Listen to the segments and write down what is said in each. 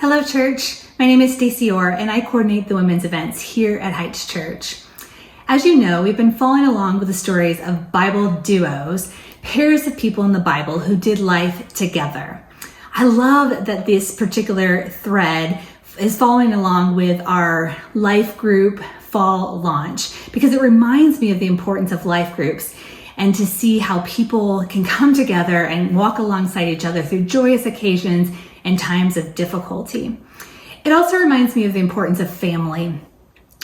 Hello, church. My name is Stacy Orr, and I coordinate the women's events here at Heights Church. As you know, we've been following along with the stories of Bible duos, pairs of people in the Bible who did life together. I love that this particular thread is following along with our life group fall launch because it reminds me of the importance of life groups and to see how people can come together and walk alongside each other through joyous occasions and times of difficulty. It also reminds me of the importance of family.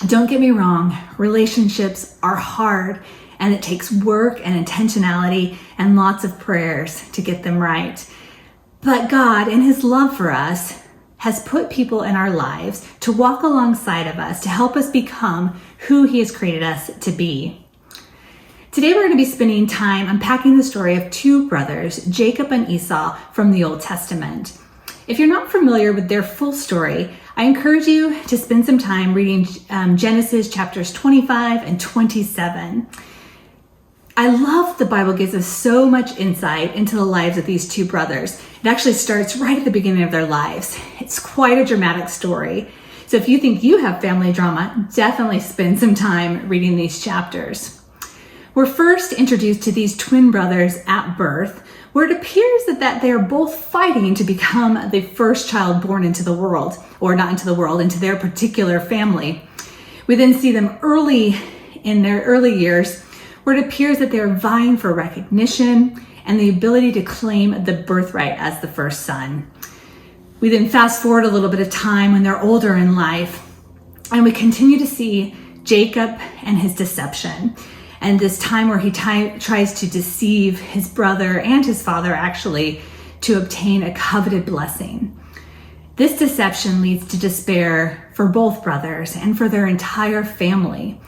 Don't get me wrong, relationships are hard and it takes work and intentionality and lots of prayers to get them right. But God, in His love for us, has put people in our lives to walk alongside of us, to help us become who He has created us to be. Today we're going to be spending time unpacking the story of two brothers, Jacob and Esau, from the Old Testament. If you're not familiar with their full story, I encourage you to spend some time reading Genesis chapters 25 and 27. I love the Bible gives us so much insight into the lives of these two brothers. It actually starts right at the beginning of their lives. It's quite a dramatic story. So if you think you have family drama, definitely spend some time reading these chapters. We're first introduced to these twin brothers at birth, where it appears that they are both fighting to become the first child born into the world, or not into the world, into their particular family. We then see them early in their early years, where it appears that they are vying for recognition and the ability to claim the birthright as the first son. We then fast forward a little bit of time when they're older in life, and we continue to see Jacob and his deception. And this time where he tries to deceive his brother and his father actually to obtain a coveted blessing. This deception leads to despair for both brothers and for their entire family.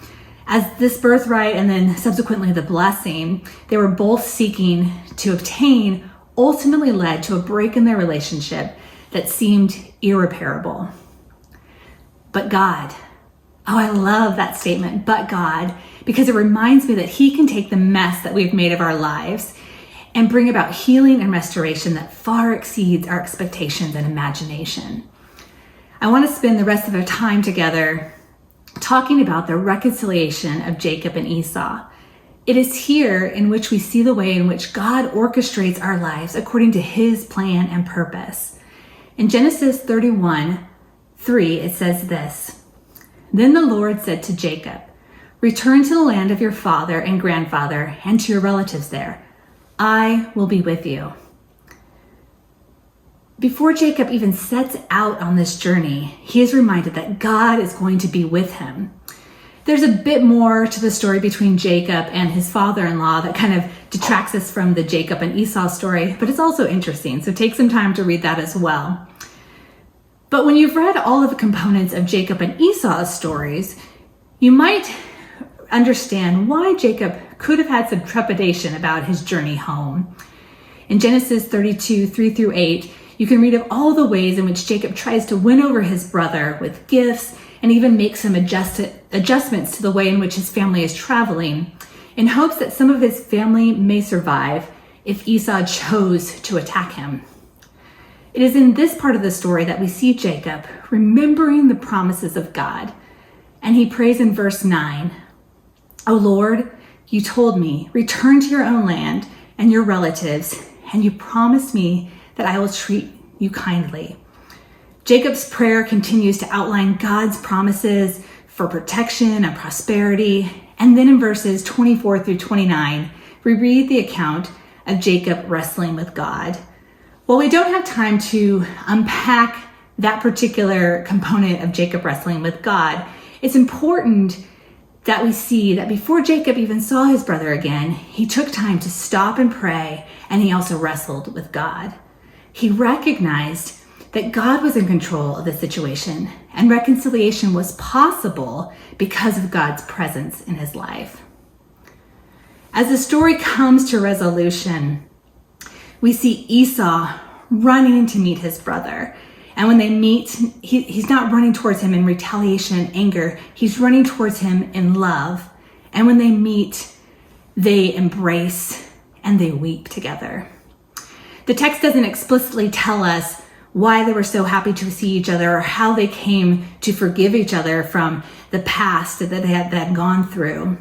As this birthright and then subsequently the blessing they were both seeking to obtain ultimately led to a break in their relationship that seemed irreparable. But God, oh, I love that statement, but God, because it reminds me that He can take the mess that we've made of our lives and bring about healing and restoration that far exceeds our expectations and imagination. I want to spend the rest of our time together talking about the reconciliation of Jacob and Esau. It is here in which we see the way in which God orchestrates our lives according to His plan and purpose. In Genesis 31:3, it says this, "Then the Lord said to Jacob, 'Return to the land of your father and grandfather and to your relatives there. I will be with you.'" Before Jacob even sets out on this journey, he is reminded that God is going to be with him. There's a bit more to the story between Jacob and his father-in-law that kind of detracts us from the Jacob and Esau story, but it's also interesting, so take some time to read that as well. But when you've read all of the components of Jacob and Esau's stories, you might understand why Jacob could have had some trepidation about his journey home. In Genesis 32:3-8, you can read of all the ways in which Jacob tries to win over his brother with gifts and even make some adjustments to the way in which his family is traveling in hopes that some of his family may survive if Esau chose to attack him. It is in this part of the story that we see Jacob remembering the promises of God, and he prays in verse 9, "O Lord, you told me, return to your own land and your relatives, and you promised me that I will treat you kindly." Jacob's prayer continues to outline God's promises for protection and prosperity. And then in verses 24-29, we read the account of Jacob wrestling with God. While we don't have time to unpack that particular component of Jacob wrestling with God, it's important that we see that before Jacob even saw his brother again, he took time to stop and pray, and he also wrestled with God. He recognized that God was in control of the situation, and reconciliation was possible because of God's presence in his life. As the story comes to resolution, we see Esau running to meet his brother. And when they meet, he's not running towards him in retaliation and anger. He's running towards him in love. And when they meet, they embrace and they weep together. The text doesn't explicitly tell us why they were so happy to see each other or how they came to forgive each other from the past that they had gone through.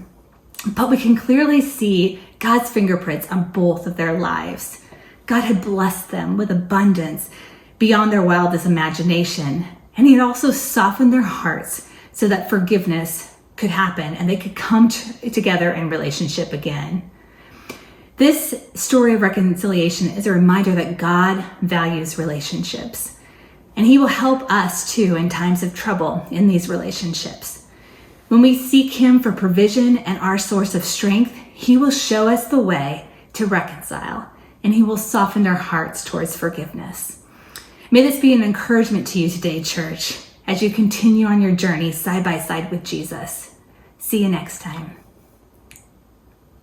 But we can clearly see God's fingerprints on both of their lives. God had blessed them with abundance beyond their wildest imagination. And he had also softened their hearts so that forgiveness could happen and they could come together in relationship again. This story of reconciliation is a reminder that God values relationships. And he will help us too in times of trouble in these relationships. When we seek him for provision and our source of strength, he will show us the way to reconcile, and he will soften our hearts towards forgiveness. May this be an encouragement to you today, church, as you continue on your journey side by side with Jesus. See you next time.